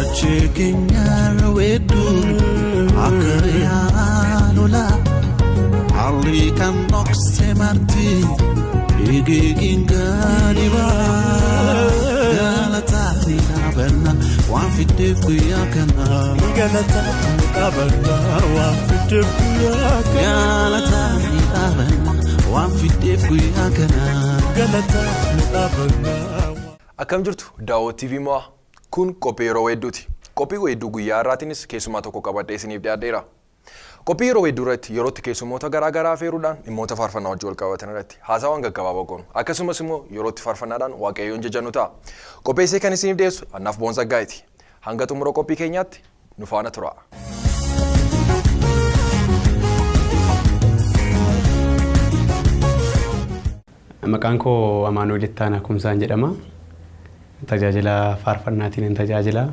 Nachiginya wedu akaya lola Ali kan nokse marti igiginga diba galata abana wa fidefu yakana galata abana wa fidefu yakana galata abana wa fidefu yakana galata abana. Akkam jirtu Daawwoo TV mo'a kun qophii yeroo hedduuti. Qophii hedduu guyyaa har'aatiinis keessumaa tokko qabadhee isiniif dhiyaadheera. Qophii yeroo hedduu irratti yerootti keessummoota garaa garaa affeeruudhaan dhimmoota faarfannaa wajjin wal qabatan irratti haasawwan gaggabaaboo goonu. Akkasumas immoo yerootti faarfannaadhaan Waaqayyoon jajannu ta'a. Qopheessee kan isiniif dhiyeessu Annaaf Boonsaa Gaayiti. Hanga xumura qophii keenyaatti nu faana tura. Maqaan koo Amaanuel Ittaanaa Kumsaan jedhama. Tajaajila faarfannaatiin tajaajila.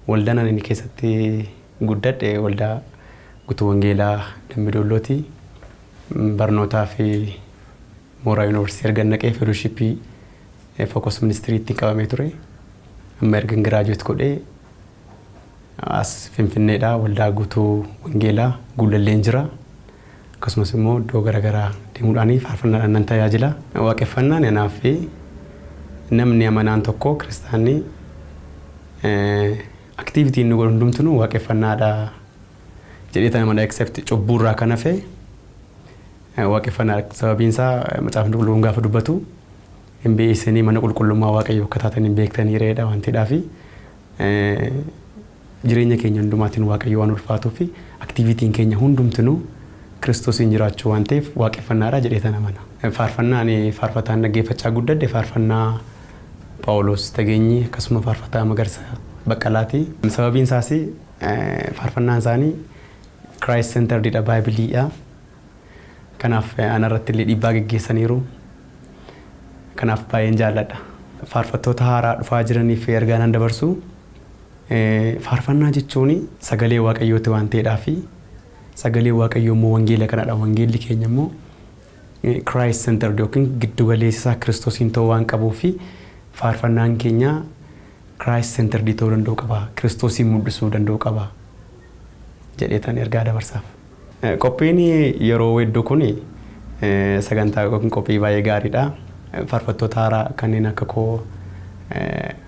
Waldaan ani keessatti guddadhe waldaa Guutuu Wangeelaa Dambidoollooti. Barnootaa fi Mooraa Yuunivarsiitii erga naqee feelooshipii Focus Ministiriitti qabamee ture. Amma erga giraajuweet godhee as Finfinneedhaa waldaa Guutuu Wangeelaa Guulalleen jira. Akkasumas immoo iddoo garaa garaa deemuudhaan faarfannaadhaan nan tajaajila. Waaqeffannaan anaaf namni amanaan tokko kiristaanni aktivitiin nu godhu hundumtuu waaqeffannaadha jedhee tan mana accept cubbuurraa kan hafe waaqeffannaa sababiin isaa macaafni qulqulluun gaafa dubbatu hin beeksisanii mana qulqullummaa Waaqayyoo akka taatan hin beektanii reedha waan ta'eedhaaf jireenya keenya hundumaatiin Waaqayyoo waan ulfaatuu fi aktivitiin keenya hundumtuu Kiristoosiin jiraachuu waan ta'eef waaqeffannaadha jedhee tan amana. Faarfannaan faarfataan dhaggeeffachaa guddadhe faarfannaa Paawulos Tageenyi akkasuma faarfataa Magarsaa Baqqalaati. Sababiin isaas faarfannaan isaanii Christ Centeredidha Baaybiliidha. Kanaaf anarratti illee dhiibbaa geggeessaniiru. Kanaaf baay'een jaalladha. Faarfattoota haaraa dhufaa jiraniif ergaa nan dabarsu. Faarfannaa jechuun sagalee Waaqayyooti waan ta'eedhaaf sagalee Waaqayyoo immoo wangeela kanadha. Wangeelli keenya immoo Christ Centered yookiin giddu galeessa Kiristoosiin ta'uu waan qabuuf faarfannaan keenya Christ Centered ta'uu danda'u qaba. Kiristoosiin mul'isuu danda'u qaba jedheetan ergaa dabarsaaf. Qophiin yeroo hedduu kun sagantaa yookiin qophii baay'ee gaariidha. Faarfattoota haaraa kanneen akka koo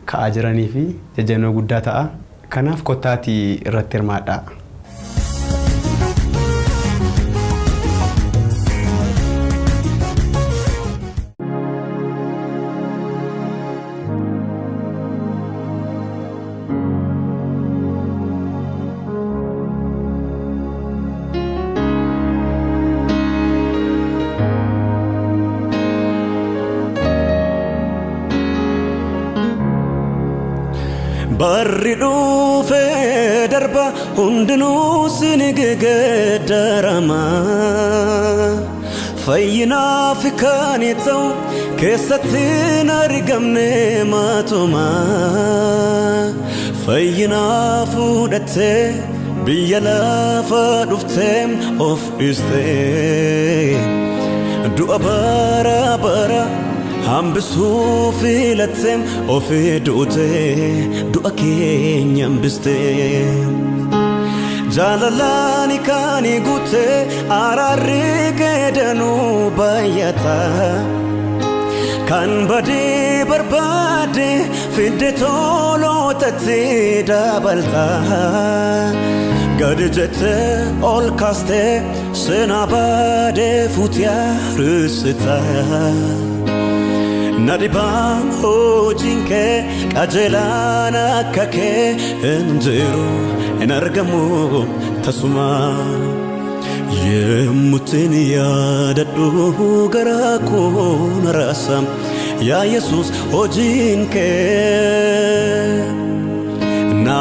ka'aa jiranii fi jajjannoo guddaa ta'a. Kanaaf kottaatii irratti hirmaadhaa. Barri dhufe darba hundinuu siniggeeddarama fayyinaaf kan ta'u keessatti hin argamne maatuma fayyinaa fudhattee biyya lafa dhuftee of dhiistee du'a bara bara hambisuu filattee ofii duutee du'a keenya hambistee jaalalaani kan guutee araarri keedanuu baay'ata kan badii barbaade fidde tolootatti dabalta gadi jettee ol kaastee seenaa baadee fuutee rissita. Nadibaan hojiinke qajeelaan akka kee hin jiru hin argamu tasuma yemmuttiin yaadadhu garaa koo na raasa yaa Yesuus hojiinke na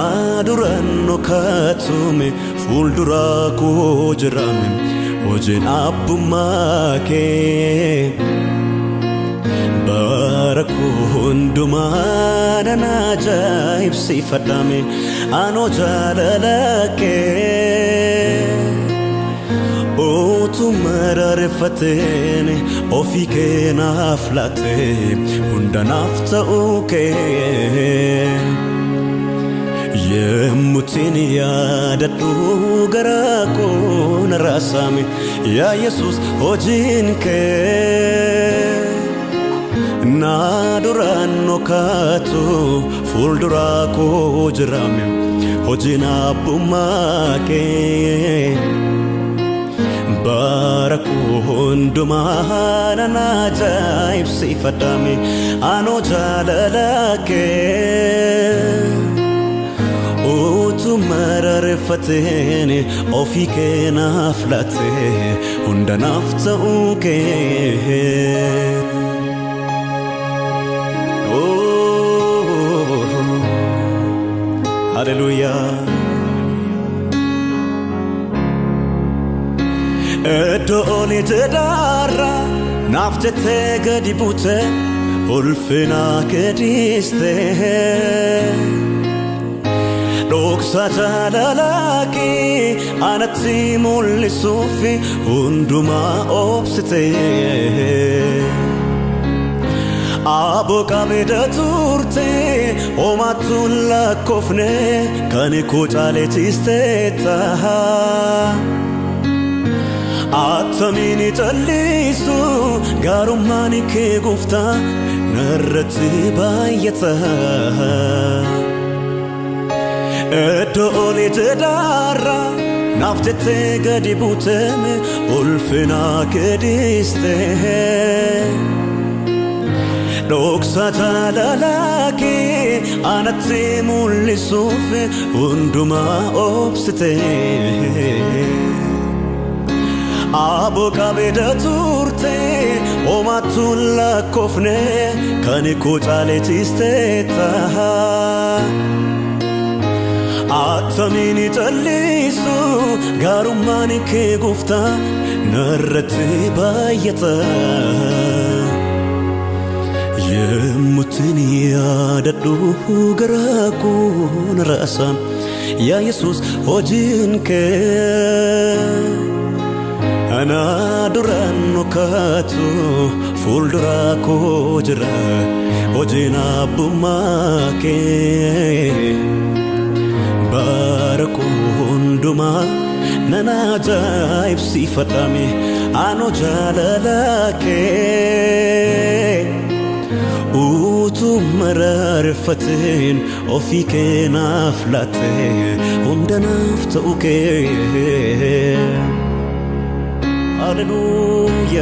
duraan dhokatume fuuldura koo jiraame hojiin abbummaa kee. Baraku hundumaa na ajaa'ibsiifadhame anoo jaalalake utuma rareeffateen ofii kee naaf laatte hunda naaf ta'uu kee የሙትን ያደዱ ገራቆ ነራሳሜ ያ ኢየሱስ ሆጂንከ ናዱራን ኖካቱ ፉልዱራኮ ጅራሜ ሆጂን አቡማኬ ባረኩ ሁንዱማን አጃኢብሲፈዳሜ አኖ ጃለላኬ ኦቱ መረረፈቴን ኦፊኬ ናፍላቴ ሁንደናፍተኡኬ ሃሌሉያ እዶሌ ጀዳራ ናፍጀቴ ገዲቡቴ ኡልፍና ከዲስቴ ዶክሳ ጃላላቂ አነቲ ሙልሱፊ ሁንዱማ ኦብስቴ አቦቃ ቤደ ቱርቴ ኦማቱን ላኮፍኔ ከኒኮ ጫሌ ቺስቴታ አተሚኒ ጨሊሱ ጋሩማኒ ኬጉፍታ ነረት ባየታ እዶሌ ጀዳራ ናፍጀቴ ገዲቡቴም ኡልፍና ከዲስቴ ዶክሳ ጃላላኬ አነቲ ሙልሱፍ ሁንዱማ ኦብስቴ አቦቃ ቤደ ቱርቴ ኦማቱን ላኮፍኔ ከኒኮ ጫሌ ቺስቴታ አተሚኒ ጨሊሱ ጋሩማኒ ኬጉፍታ ነረት ባየታ የሙትን ያደዱ ገራኩ ነራሳም ያ ኢየሱስ ሆጂንከ አና ዱራን ኖካቱ ፉልዱራኮ ጅራ ሆጂን አቡማኬ ባረኩ ሁንዱማ ነናጃኢብሲፈዳሜ አኖ ጃለላኬ ኡቱ መረረፈቴን ኦፊኬ ናፍላቴ ሁንደናፍተኡኬ ሃሌሉያ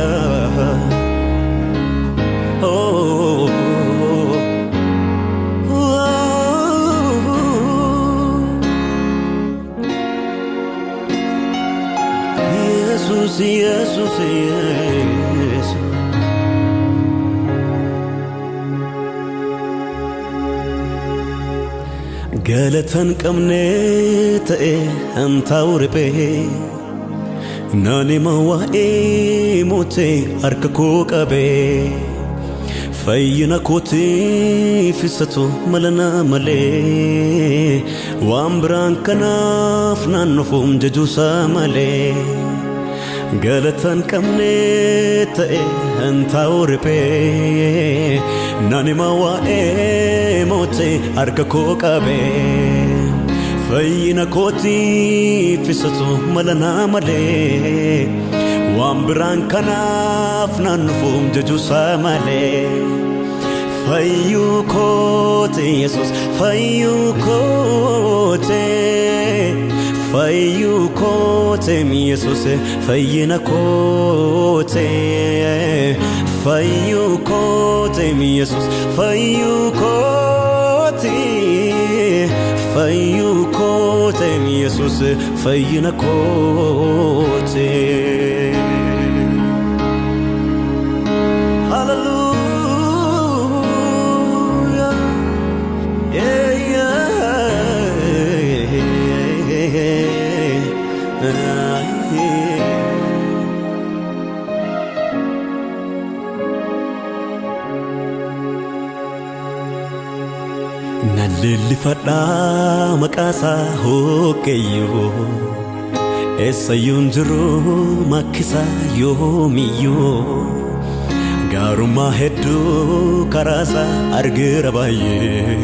ኢየሱስ ኢየሱስ ኢየሱስ ገለተን ቀምኔ ተኤ አንታው ርጴ ናኔ ማዋኤ ሞቴ አርከኮ ቀቤ ፈይነ ኮቲ ፊሰቱ መለና መሌ ዋምብራን ከናፍ ናኖፎም ጀጁሳ መሌ ገለተን ቀምኔ ተኤ አንታው ርጴ ናኔ ማዋኤ ሞቴ አርከኮ ቀቤ ፈይነ ኮቲ ፊሰቱ መለና መሌ ዋምብራን ከናፍ ናንፎም ጀጁሳ መሌ ፈዩ ኮቴ ኢየሱስ ፈዩ ኮቴ ፈዩ ኮቴ ኢየሱስ ፈይነ ኮቴ ፈዩ ኮቴ ኢየሱስ ፈዩ ኮቴ ፈዩ ኮቴ ኢየሱስ ፈይነ ኮቴ ሃሌሉያ nalillifadha maqaasa hooqeeyyo eessayyuun jiru makkisa yoomiyyoo gaarummaa hedduu karaasa argeera baay'ee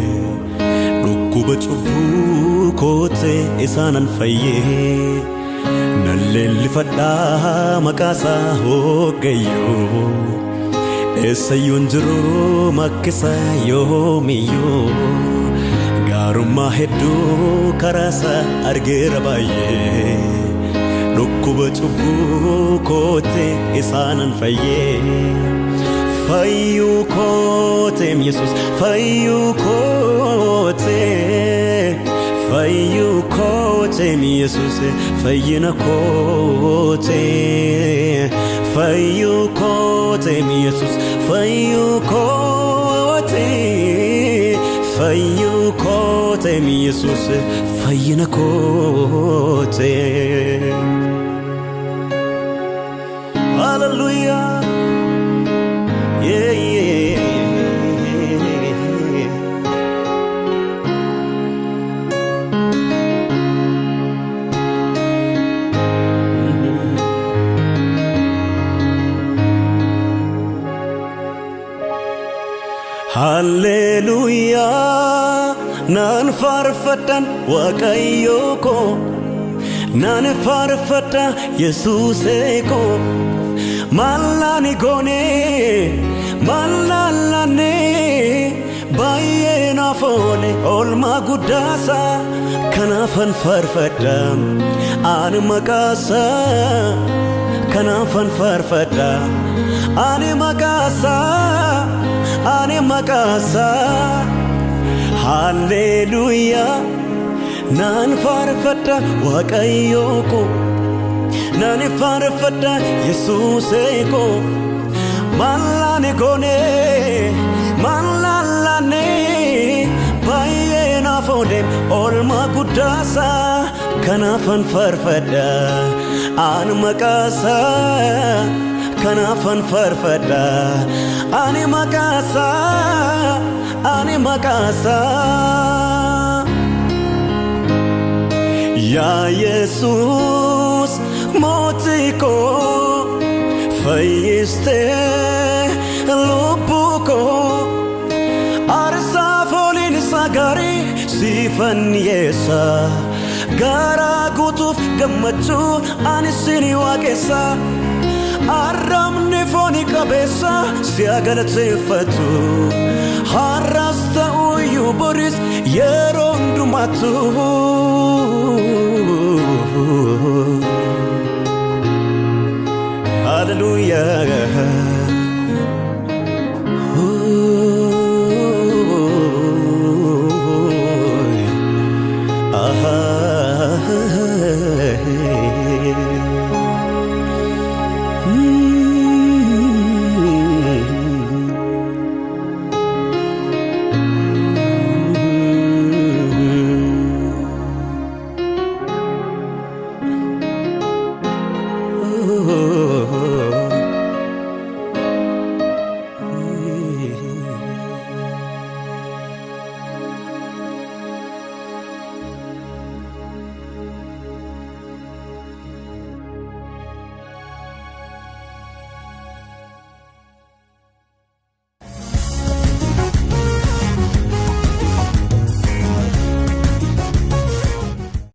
dhukkuba cubbuu kootee isaanan fayyee nan leellifadhaa maqaasaa hoggayyoo eessayyoon jiru makkisa yoomiyyuu gaarummaa hedduu karaasa argeera baay'ee dhukkuba cubbuu kootee isaanan fayyee fayyuu kooteem Yesuus fayyuu kootee fayyuu kooteem Yesuus fayyina kootee fayyuu kooteem Yesuus fayyuu kootee fayyuu kooteem Yesuus fayyina kootee Hallelujah. Yeah, yeah. Hallelujah. Nan farfatan Waaqayyoko nan farfata Yesuuseko Malani gone malalane bayena fole olma gudasa kanafan farfada an makasa kanafan farfada an makasa Hallelujah nan farfada Waaqayyoko nan farfada Yesuuseko Malani gone malalane bayena fole olma gudasa kanafan farfada an makasa kanafan farfada an makasa Ya Jesus motiko fayyiste lubbuko arsa folin sagari sifan yesa gara gutuf gammachu anisini waqessa arramni foni kabessa siagalatefatu harrasta uyu boris yerondumatu Hallelujah. Oh,